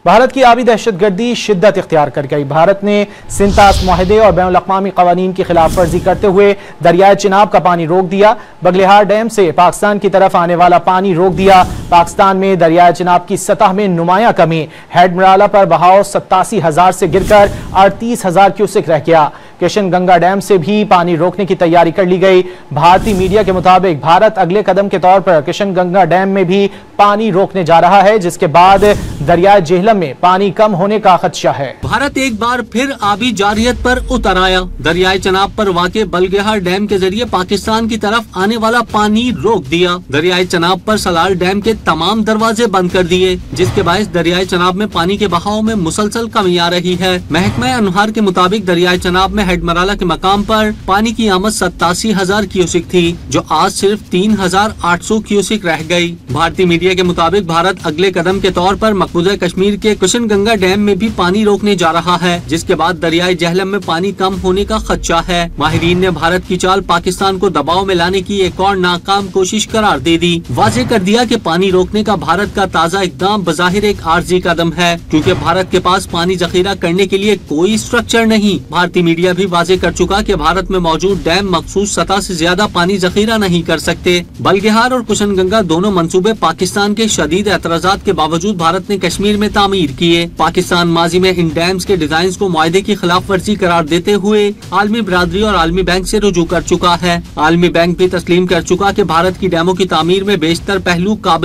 भारत की आबी दहशतगर्दी शिद्दत इख्तियार कर गई। भारत ने सिंतास मुआहदे और बैनुल अक़वामी क़वानीन की खिलाफ वर्जी करते हुए दरियाए चिनाब का पानी रोक दिया। बगलिहार डैम से पाकिस्तान की तरफ आने वाला पानी रोक दिया। पाकिस्तान में दरियाए चिनाब की सतह में नुमाया कमी। हेड मराला पर बहाव 87,000 से गिरकर 38,000 क्यूसेक रह गया। किशन गंगा डैम से भी पानी रोकने की तैयारी कर ली गई। भारतीय मीडिया के मुताबिक भारत अगले कदम के तौर पर किशन गंगा डैम में भी पानी रोकने जा रहा है, जिसके बाद दरिया जेहलम में पानी कम होने का खदशा है। भारत एक बार फिर आबी जारियत पर उतर आया। दरियाए चनाब पर वाक़े बलगेहार डैम के जरिए पाकिस्तान की तरफ आने वाला पानी रोक दिया। दरियाए चनाब पर सलाल डैम के तमाम दरवाजे बंद कर दिए, जिसके बायस दरियाए चनाब में पानी के बहाव में मुसलसल कमी आ रही है। महकमा अनहार के मुताबिक दरियाए चनाब में हेड मराला के मकाम पर पानी की आमद 87,000 क्यूसेक थी, जो आज सिर्फ 3,800 क्यूसेक रह गई। भारतीय मीडिया के मुताबिक भारत अगले कदम के तौर पर मकबूजा कश्मीर के किशन गंगा डैम में भी पानी रोकने जा रहा है, जिसके बाद दरियाए जेहलम में पानी कम होने का खदशा है। माहिरीन ने भारत की चाल पाकिस्तान को दबाव में लाने की एक और नाकाम कोशिश करार दे दी। वाज़ेह कर दिया कि पानी रोकने का भारत का ताज़ा इक़दाम बज़ाहिर एक आर्जी कदम है, क्योंकि भारत के पास पानी जखीरा करने के लिए कोई स्ट्रक्चर नहीं। भारतीय मीडिया भी वाज़ेह कर चुका कि भारत में मौजूद डैम मखसूस सतह से ज्यादा पानी जखीरा नहीं कर सकते। बलगेहार और किशन गंगा दोनों मंसूबे पाकिस्तान के शदीद एतराज़ात के बावजूद भारत ने कश्मीर में तामीर किए। पाकिस्तान माजी में इन डैम्स के डिजाइन को मुआहदे की खिलाफ वर्जी करार देते हुए आलमी बरादरी और आलमी बैंक से रुजू कर चुका है। आलमी बैंक भी तस्लीम कर चुका कि भारत की डैमों की तामीर में बेशतर पहलू काबिल